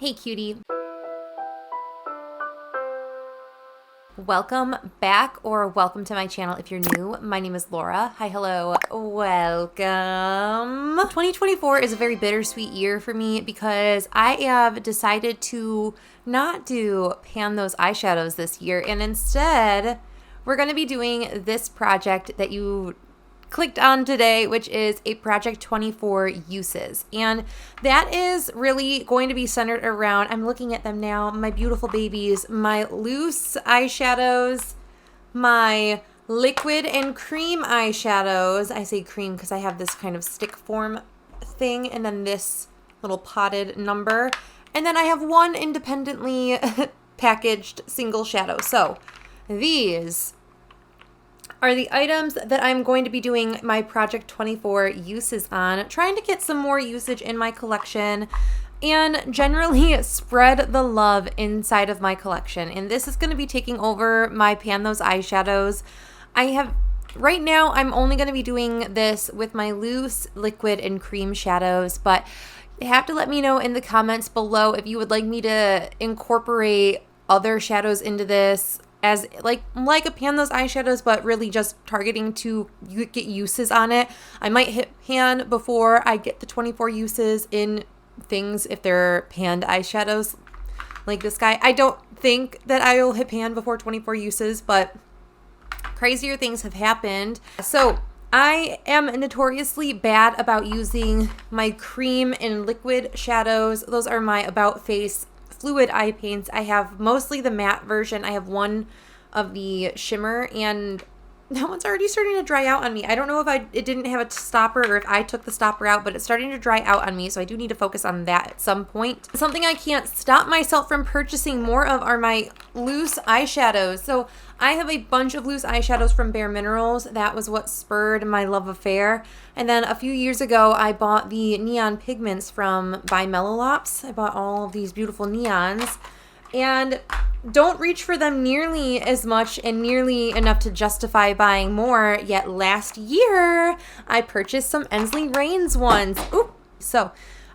Hey cutie. Welcome back or welcome to my channel if you're new. My name is Laura. Hi, hello, welcome. 2024 is a very bittersweet year for me because I have decided to not do pan those eyeshadows this year, and instead we're going to be doing this project that you clicked on today, which is a Project 24 uses. And that is really going to be centered around, I'm looking at them now, my beautiful babies, my loose eyeshadows, my liquid and cream eyeshadows. I say cream because I have this kind of stick form thing, and then this little potted number. And then I have one independently packaged single shadow. So these are the items that I'm going to be doing my Project 24 uses on, trying to get some more usage in my collection and generally spread the love inside of my collection. And this is going to be taking over my Pan Those eyeshadows. Right now, I'm only going to be doing this with my loose, liquid, and cream shadows, but you have to let me know in the comments below if you would like me to incorporate other shadows into this, as like a pan those eyeshadows, but really just targeting to get uses on it. I might hit pan before I get the 24 uses in things if they're panned eyeshadows like this guy. I don't think that I will hit pan before 24 uses, but crazier things have happened. So I am notoriously bad about using my cream and liquid shadows. Those are my About Face fluid eye paints. I have mostly the matte version. I have one of the shimmer, and that one's already starting to dry out on me. I don't know if it didn't have a stopper or if I took the stopper out, but it's starting to dry out on me, so I do need to focus on that at some point. Something I can't stop myself from purchasing more of are my loose eyeshadows. So I have a bunch of loose eyeshadows from Bare Minerals. That was what spurred my love affair. And then a few years ago, I bought the neon pigments from By Mellolops. I bought all of these beautiful neons, and don't reach for them nearly as much and nearly enough to justify buying more. Yet last year, I purchased some Ensley Reigns ones. Ooh, so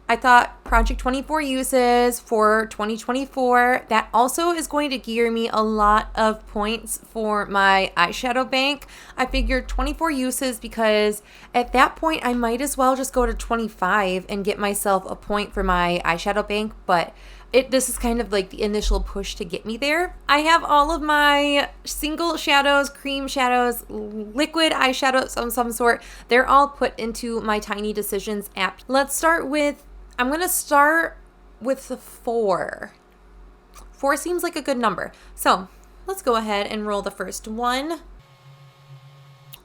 I thought Project 24 uses for 2024. That also is going to gear me a lot of points for my eyeshadow bank. I figured 24 uses because at that point I might as well just go to 25 and get myself a point for my eyeshadow bank, but this is kind of like the initial push to get me there. I have all of my single shadows, cream shadows, liquid eyeshadows of some sort. They're all put into my Tiny Decisions app. I'm going to start with the 4. 4 seems like a good number. So let's go ahead and roll the first one.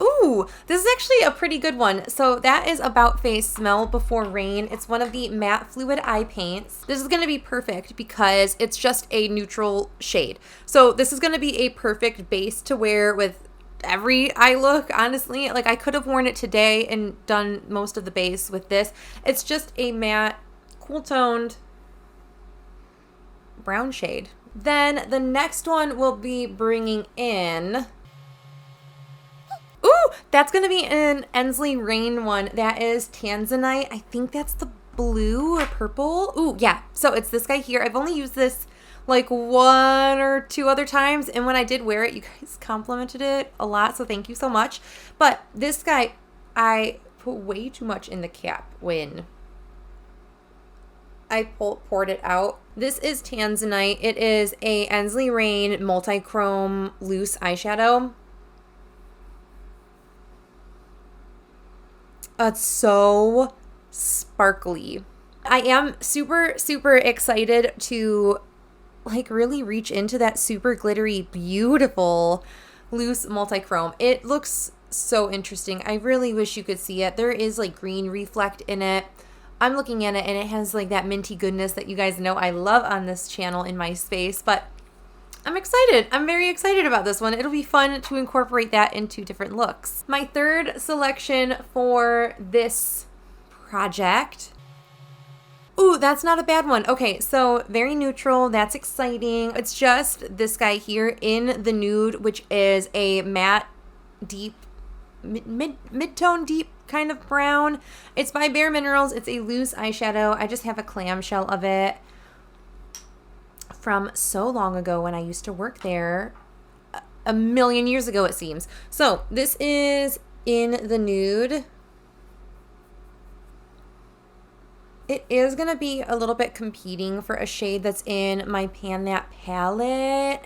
Ooh, this is actually a pretty good one. So that is About Face Smell Before Rain. It's one of the matte fluid eye paints. This is going to be perfect because it's just a neutral shade. So this is going to be a perfect base to wear with every eye look, honestly. Like, I could have worn it today and done most of the base with this. It's just a matte, cool toned brown shade. Then the next one will be bringing in, ooh, that's going to be an Ensley Reign one. That is Tanzanite. I think that's the blue or purple. Ooh, yeah. So it's this guy here. I've only used this like 1 or 2 other times, and when I did wear it, you guys complimented it a lot, so thank you so much. But this guy, I put way too much in the cap when I poured it out. This is Tanzanite. It is a Ensley Reign multi-chrome loose eyeshadow. It's so sparkly. I am super, super excited to like really reach into that super glittery, beautiful loose multi-chrome. It looks so interesting. I really wish you could see it. There is like green reflect in it. I'm looking at it and it has like that minty goodness that you guys know I love on this channel in my space, but I'm excited. I'm very excited about this one. It'll be fun to incorporate that into different looks. My third selection for this project. Ooh, that's not a bad one. Okay, so very neutral. That's exciting. It's just this guy here in the nude, which is a matte, deep, mid-tone deep kind of brown. It's by Bare Minerals. It's a loose eyeshadow. I just have a clamshell of it. from so long ago when I used to work there, a million years ago it seems. So this is in the nude. It is going to be a little bit competing for a shade that's in my Pan That palette,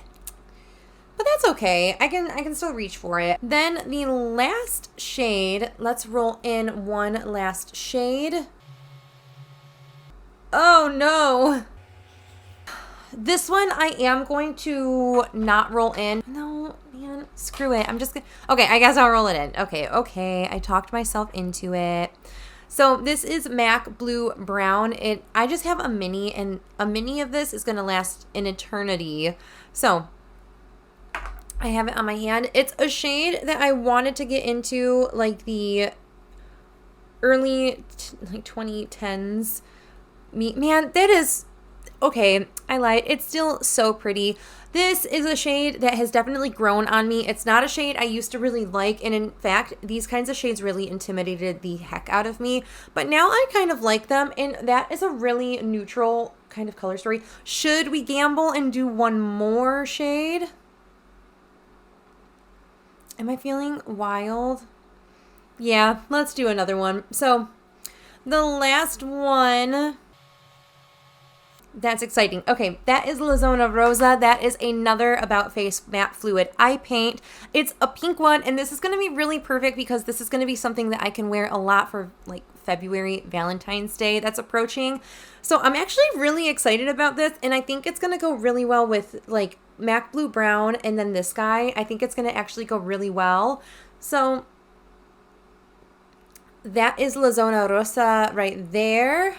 but that's okay. I can still reach for it. Then the last shade, let's roll in one last shade. Oh no. This one I am going to not roll in. No, man, screw it. I'm just gonna, okay, I guess I'll roll it in. Okay, I talked myself into it. So this is MAC Blue Brown. I just have a mini, and a mini of this is gonna last an eternity. So I have it on my hand. It's a shade that I wanted to get into like the early like 2010s. Man, that is, okay, I lied. It's still so pretty. This is a shade that has definitely grown on me. It's not a shade I used to really like, and in fact, these kinds of shades really intimidated the heck out of me, but now I kind of like them, and that is a really neutral kind of color story. Should we gamble and do one more shade? Am I feeling wild? Yeah, let's do another one. So the last one, that's exciting. Okay, that is La Zona Rosa. That is another About Face Matte Fluid Eye Paint. It's a pink one, and this is going to be really perfect because this is going to be something that I can wear a lot for like February Valentine's Day that's approaching. So I'm actually really excited about this, and I think it's going to go really well with like MAC Blue Brown and then this guy. I think it's going to actually go really well. So that is La Zona Rosa right there.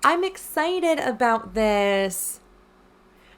I'm excited about this.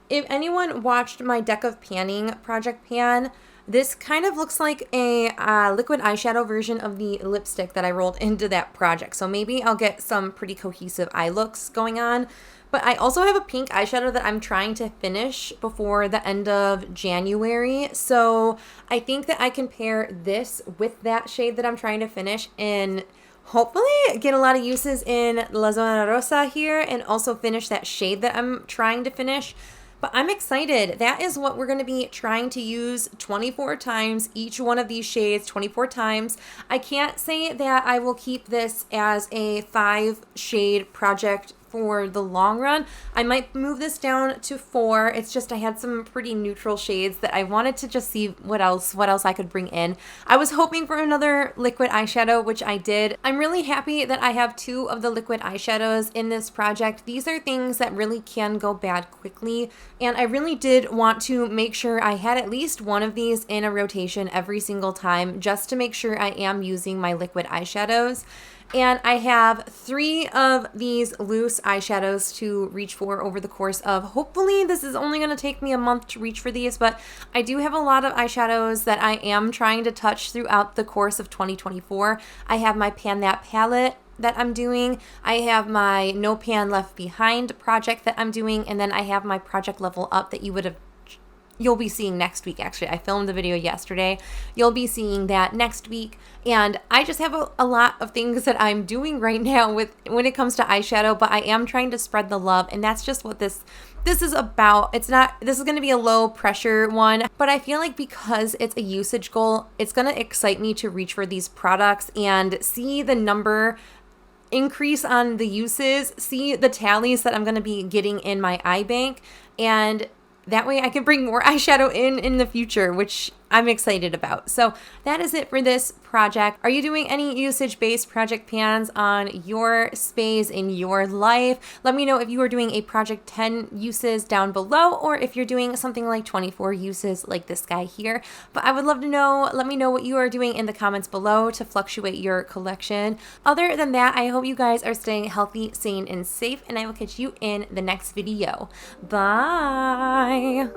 If anyone watched my Deck of Panning project pan, this kind of looks like a liquid eyeshadow version of the lipstick that I rolled into that project. So maybe I'll get some pretty cohesive eye looks going on. But I also have a pink eyeshadow that I'm trying to finish before the end of January. So I think that I can pair this with that shade that I'm trying to finish and hopefully get a lot of uses in La Zona Rosa here and also finish that shade that I'm trying to finish. But I'm excited. That is what we're going to be trying to use 24 times, each one of these shades 24 times. I can't say that I will keep this as a 5-shade project for the long run. I might move this down to 4. It's just I had some pretty neutral shades that I wanted to just see what else I could bring in. I was hoping for another liquid eyeshadow, which I did. I'm really happy that I have 2 of the liquid eyeshadows in this project. These are things that really can go bad quickly, and I really did want to make sure I had at least one of these in a rotation every single time just to make sure I am using my liquid eyeshadows. And I have 3 of these loose eyeshadows to reach for over the course of, hopefully this is only going to take me a month to reach for these, but I do have a lot of eyeshadows that I am trying to touch throughout the course of 2024. I have my Pan That palette that I'm doing. I have my No Pan Left Behind project that I'm doing, and then I have my Project Level Up that you'll be seeing next week. Actually, I filmed the video yesterday. You'll be seeing that next week. And I just have a lot of things that I'm doing right now when it comes to eyeshadow, but I am trying to spread the love, and that's just what this is about. This is going to be a low pressure one, but I feel like because it's a usage goal, it's going to excite me to reach for these products and see the number increase on the uses, see the tallies that I'm going to be getting in my eye bank, and that way I can bring more eyeshadow in the future, which I'm excited about. So that is it for this project. Are you doing any usage-based project pans on your space in your life? Let me know if you are doing a project 10 uses down below, or if you're doing something like 24 uses like this guy here. But I would love to know, let me know what you are doing in the comments below to fluctuate your collection. Other than that, I hope you guys are staying healthy, sane, and safe, and I will catch you in the next video. Bye!